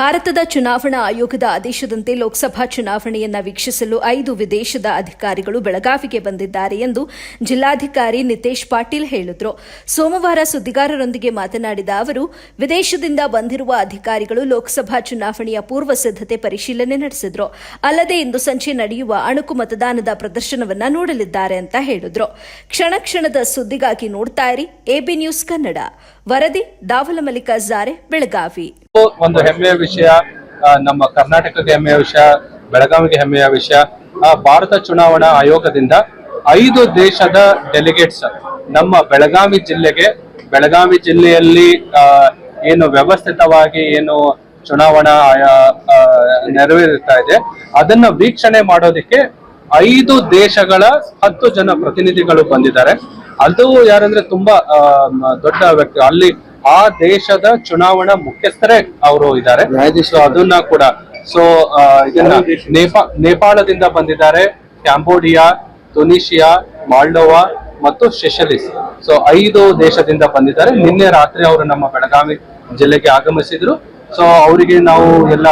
ಭಾರತದ ಚುನಾವಣಾ ಆಯೋಗದ ಆದೇಶದಂತೆ ಲೋಕಸಭಾ ಚುನಾವಣೆಯನ್ನು ವೀಕ್ಷಿಸಲು 5 ವಿದೇಶದ ಅಧಿಕಾರಿಗಳು ಬೆಳಗಾವಿಗೆ ಬಂದಿದ್ದಾರೆ ಎಂದು ಜಿಲ್ಲಾಧಿಕಾರಿ ನಿತೇಶ್ ಪಾಟೀಲ್ ಹೇಳಿದರು. ಸೋಮವಾರ ಸುದ್ದಿಗಾರರೊಂದಿಗೆ ಮಾತನಾಡಿದ ಅವರು, ವಿದೇಶದಿಂದ ಬಂದಿರುವ ಅಧಿಕಾರಿಗಳು ಲೋಕಸಭಾ ಚುನಾವಣೆಯ ಪೂರ್ವ ಸಿದ್ಧತೆ ಪರಿಶೀಲನೆ ನಡೆಸಿದರು. ಅಲ್ಲದೆ ಇಂದು ಸಂಜೆ ನಡೆಯುವ ಅಣುಕು ಮತದಾನದ ಪ್ರದರ್ಶನವನ್ನು ನೋಡಲಿದ್ದಾರೆ ಅಂತ ಹೇಳಿದರು. ಕ್ಷಣ ಕ್ಷಣದ ಸುದ್ದಿಗಾಗಿ ನೋಡ್ತಾ ಇರಿ ಎಬಿ ನ್ಯೂಸ್ ಕನ್ನಡ. ವರದಿ ದಾವಲ ಮಲ್ಲಿಕಾರ್ಜುನ, ಬೆಳಗಾವಿ. ಒಂದು ಹೆಮ್ಮೆಯ ವಿಷಯ, ನಮ್ಮ ಕರ್ನಾಟಕಕ್ಕೆ ಹೆಮ್ಮೆಯ ವಿಷಯ, ಬೆಳಗಾವಿಗೆ ಹೆಮ್ಮೆಯ ವಿಷಯ. ಭಾರತ ಚುನಾವಣಾ ಆಯೋಗದಿಂದ 5 ದೇಶದ ಡೆಲಿಗೇಟ್ಸ್ ನಮ್ಮ ಬೆಳಗಾವಿ ಜಿಲ್ಲೆಯಲ್ಲಿ ಏನು ವ್ಯವಸ್ಥಿತವಾಗಿ ಏನು ಚುನಾವಣಾ ನೆರವೇರುತ್ತಾ ಇದೆ ಅದನ್ನ ವೀಕ್ಷಣೆ ಮಾಡೋದಕ್ಕೆ 5 ದೇಶಗಳ 10 ಜನ ಪ್ರತಿನಿಧಿಗಳು ಬಂದಿದ್ದಾರೆ. ಅದು ಯಾರಂದ್ರೆ ತುಂಬಾ ದೊಡ್ಡ ವ್ಯಕ್ತಿ, ಅಲ್ಲಿ ಆ ದೇಶದ ಚುನಾವಣಾ ಮುಖ್ಯಸ್ಥರೇ ಅವರು ಇದ್ದಾರೆ. ಸೊ ಅದನ್ನ ಕೂಡ ಇದನ್ನ ನೇಪಾಳದಿಂದ ಬಂದಿದ್ದಾರೆ, ಕ್ಯಾಂಬೋಡಿಯಾ, ತುನಿಷಿಯಾ, ಮಾಲ್ಡೋವಾ ಮತ್ತು ಸೆಷೆಲಿಸ್. ಸೊ 5 ದೇಶದಿಂದ ಬಂದಿದ್ದಾರೆ. ನಿನ್ನೆ ರಾತ್ರಿ ಅವರು ನಮ್ಮ ಬೆಳಗಾವಿ ಜಿಲ್ಲೆಗೆ ಆಗಮಿಸಿದ್ರು. ಸೊ ಅವರಿಗೆ ನಾವು ಎಲ್ಲ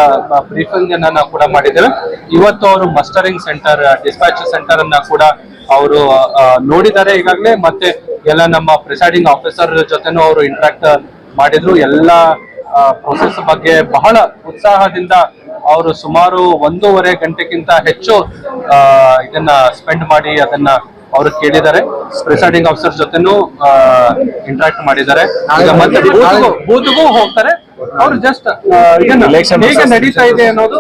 ಬ್ರೀಫಿಂಗ್ ಅನ್ನ ಕೂಡ ಮಾಡಿದ್ದೇವೆ. ಇವತ್ತು ಅವರು ಮಸ್ಟರಿಂಗ್ ಸೆಂಟರ್, ಡಿಸ್ಪ್ಯಾಚ್ ಸೆಂಟರ್ ಅನ್ನ ಕೂಡ ಅವರು ನೋಡಿದ್ದಾರೆ ಈಗಾಗಲೇ. ಮತ್ತೆ ಎಲ್ಲ ನಮ್ಮ ಪ್ರಿಸೈಡಿಂಗ್ ಆಫೀಸರ್ ಜೊತೆನೂ ಅವರು ಇಂಟ್ರಾಕ್ಟ್ ಮಾಡಿದ್ರು. ಎಲ್ಲ ಪ್ರೊಸೆಸ್ ಬಗ್ಗೆ ಬಹಳ ಉತ್ಸಾಹದಿಂದ ಅವರು ಸುಮಾರು 1.5 ಗಂಟೆಗಿಂತ ಹೆಚ್ಚು ಇದನ್ನ ಸ್ಪೆಂಡ್ ಮಾಡಿ ಅದನ್ನ ಅವರು ಕೇಳಿದ್ದಾರೆ. ಪ್ರಿಸೈಡಿಂಗ್ ಆಫೀಸರ್ ಜೊತೆನೂ ಇಂಟ್ರಾಕ್ಟ್ ಮಾಡಿದ್ದಾರೆ. ಮತ್ತೆ ಬೂತ್ಗೂ ಹೋಗ್ತಾರೆ. ಅವರು ಜಸ್ಟ್ ಹೇಗೆ ನಡೀತಾ ಇದೆ ಅನ್ನೋದು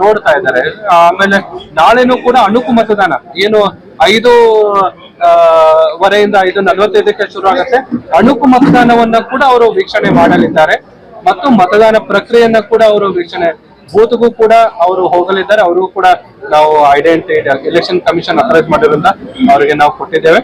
ನೋಡ್ತಾ ಇದ್ದಾರೆ. ಆಮೇಲೆ ನಾಳೆನೂ ಕೂಡ ಅಣುಕು ಮತದಾನ ಏನು 5:15 5:45 ಶುರು ಆಗುತ್ತೆ. ಅಣುಕು ಮತದಾನವನ್ನ ಕೂಡ ಅವರು ವೀಕ್ಷಣೆ ಮಾಡಲಿದ್ದಾರೆ ಮತ್ತು ಮತದಾನ ಪ್ರಕ್ರಿಯೆಯನ್ನ ಕೂಡ ಅವರು ವೀಕ್ಷಣೆ, ಬೂತ್ಗೂ ಕೂಡ ಅವರು ಹೋಗಲಿದ್ದಾರೆ. ಅವರು ಕೂಡ ನಾವು ಐಡೆಂಟಿಟಿ ಎಲೆಕ್ಷನ್ ಕಮಿಷನ್ ಅಥರೈಸ್ ಮಾಡಿರೋದ್ರಿಂದ ಅವರಿಗೆ ನಾವು ಕೊಟ್ಟಿದ್ದೇವೆ.